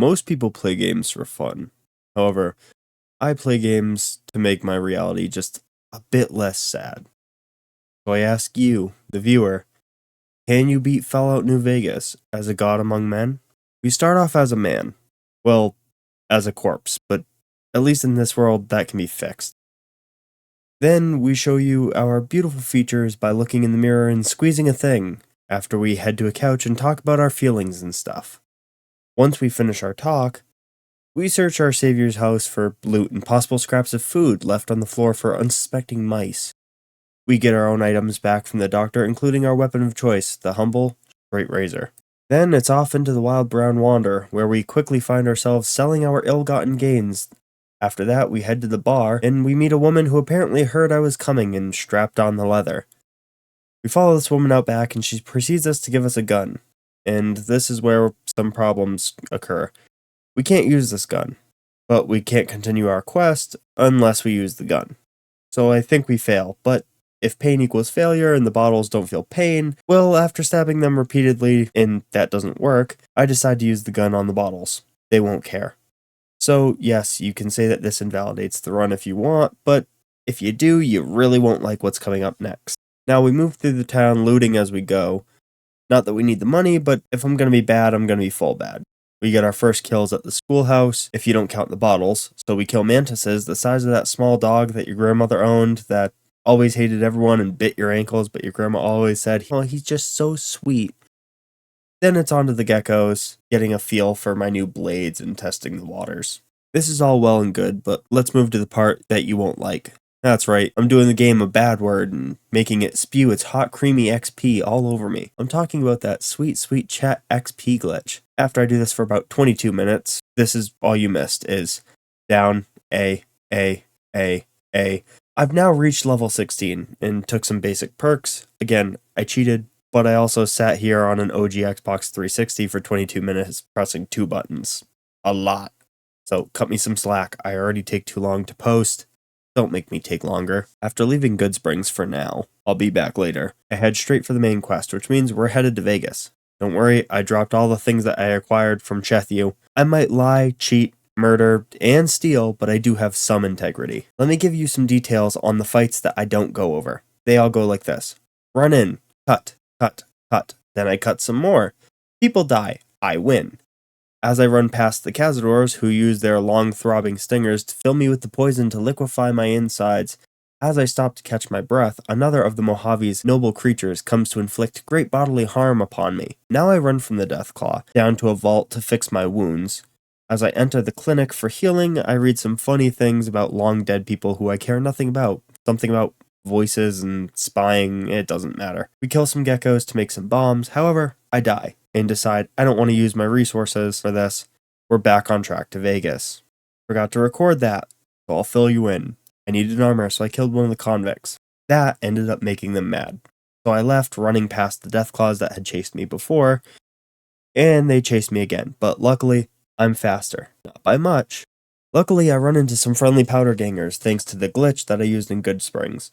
Most people play games for fun. However, I play games to make my reality just a bit less sad. So I ask you, the viewer, can you beat Fallout New Vegas as a god among men? We start off as a man. Well, as a corpse, but at least in this world that can be fixed. Then we show you our beautiful features by looking in the mirror and squeezing a thing, after we head to a couch and talk about our feelings and stuff. Once we finish our talk, we search our savior's house for loot and possible scraps of food left on the floor for unsuspecting mice. We get our own items back from the doctor, including our weapon of choice, the humble, straight razor. Then it's off into the wild brown wander, where we quickly find ourselves selling our ill-gotten gains. After that, we head to the bar, and we meet a woman who apparently heard I was coming and strapped on the leather. We follow this woman out back, and she proceeds us to give us a gun. And this is where some problems occur. We can't use this gun, but we can't continue our quest unless we use the gun. So I think we fail, but if pain equals failure and the bottles don't feel pain, well, after stabbing them repeatedly and that doesn't work, I decide to use the gun on the bottles. They won't care. So yes, you can say that this invalidates the run if you want, but if you do, you really won't like what's coming up next. Now we move through the town looting as we go. Not that we need the money, but if I'm gonna be bad, I'm gonna be full bad. We get our first kills at the schoolhouse, if you don't count the bottles. So we kill mantises the size of that small dog that your grandmother owned that always hated everyone and bit your ankles, but your grandma always said, oh, he's just so sweet. Then it's on to the geckos, getting a feel for my new blades and testing the waters. This is all well and good, but let's move to the part that you won't like. That's right, I'm doing the game a bad word and making it spew its hot creamy XP all over me. I'm talking about that sweet sweet chat XP glitch. After I do this for about 22 minutes, this is all you missed, is down, A. I've now reached level 16 and took some basic perks. Again, I cheated, but I also sat here on an OG Xbox 360 for 22 minutes pressing 2 buttons. A lot. So cut me some slack, I already take too long to post. Don't make me take longer. After leaving Goodsprings for now, I'll be back later. I head straight for the main quest, which means we're headed to Vegas. Don't worry, I dropped all the things that I acquired from Chethu. I might lie, cheat, murder, and steal, but I do have some integrity. Let me give you some details on the fights that I don't go over. They all go like this. Run in, cut. Then I cut some more. People die, I win. As I run past the cazadors, who use their long throbbing stingers to fill me with the poison to liquefy my insides, as I stop to catch my breath, another of the Mojave's noble creatures comes to inflict great bodily harm upon me. Now I run from the Deathclaw, down to a vault to fix my wounds. As I enter the clinic for healing, I read some funny things about long dead people who I care nothing about. Something about voices and spying, it doesn't matter. We kill some geckos to make some bombs, however, I die, and decide I don't want to use my resources for this. We're back on track to Vegas. Forgot to record that, so I'll fill you in. I needed armor, so I killed one of the convicts. That ended up making them mad. So I left, running past the Deathclaws that had chased me before, and they chased me again, but luckily, I'm faster. Not by much. Luckily, I run into some friendly powder gangers thanks to the glitch that I used in Goodsprings.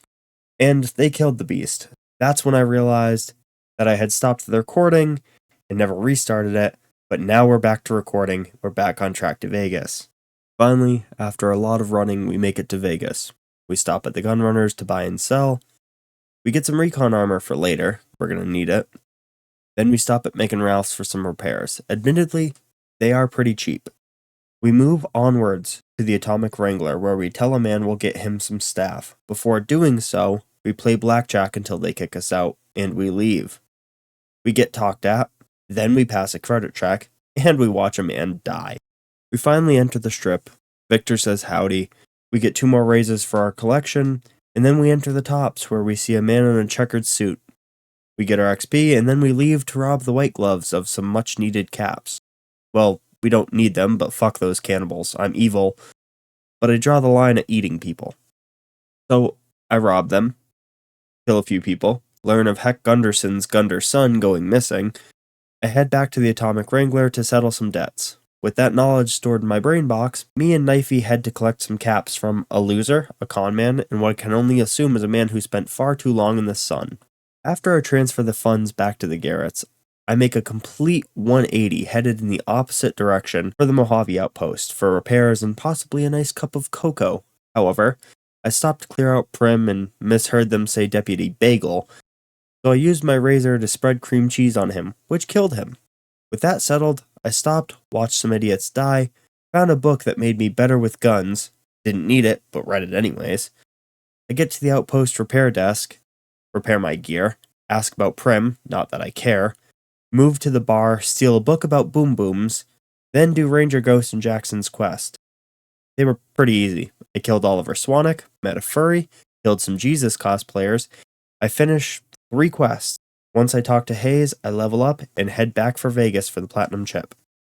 And they killed the beast. That's when I realized that I had stopped the recording and never restarted it, but now we're back to recording. We're back on track to Vegas. Finally, after a lot of running, we make it to Vegas. We stop at the Gunrunners to buy and sell. We get some recon armor for later. We're gonna need it. Then we stop at Mick and Ralph's for some repairs. Admittedly, they are pretty cheap. We move onwards to the Atomic Wrangler, where we tell a man we'll get him some staff. Before doing so, we play blackjack until they kick us out, and we leave. We get talked at, then we pass a credit check, and we watch a man die. We finally enter the strip. Victor says howdy. We get 2 more raises for our collection, and then we enter the tops, where we see a man in a checkered suit. We get our XP, and then we leave to rob the White Gloves of some much-needed caps. Well, we don't need them, but fuck those cannibals. I'm evil, but I draw the line at eating people. So, I rob them, kill a few people, learn of Heck Gunderson's Gunder son going missing. I head back to the Atomic Wrangler to settle some debts. With that knowledge stored in my brain box, me and Knifey head to collect some caps from a loser, a con man, and what I can only assume is a man who spent far too long in the sun. After I transfer the funds back to the Garretts, I make a complete 180 headed in the opposite direction for the Mojave outpost for repairs and possibly a nice cup of cocoa. However, I stopped to clear out Prim and misheard them say Deputy Bagel, so I used my razor to spread cream cheese on him, which killed him. With that settled, I stopped, watched some idiots die, found a book that made me better with guns, didn't need it, but read it anyways. I get to the outpost repair desk, repair my gear, ask about Prim, not that I care, move to the bar, steal a book about boom booms, then do Ranger Ghost and Jackson's quest. They were pretty easy. I killed Oliver Swanwick, met a furry, killed some Jesus cosplayers. I finished 3 quests. Once I talk to Hayes, I level up and head back for Vegas for the Platinum Chip.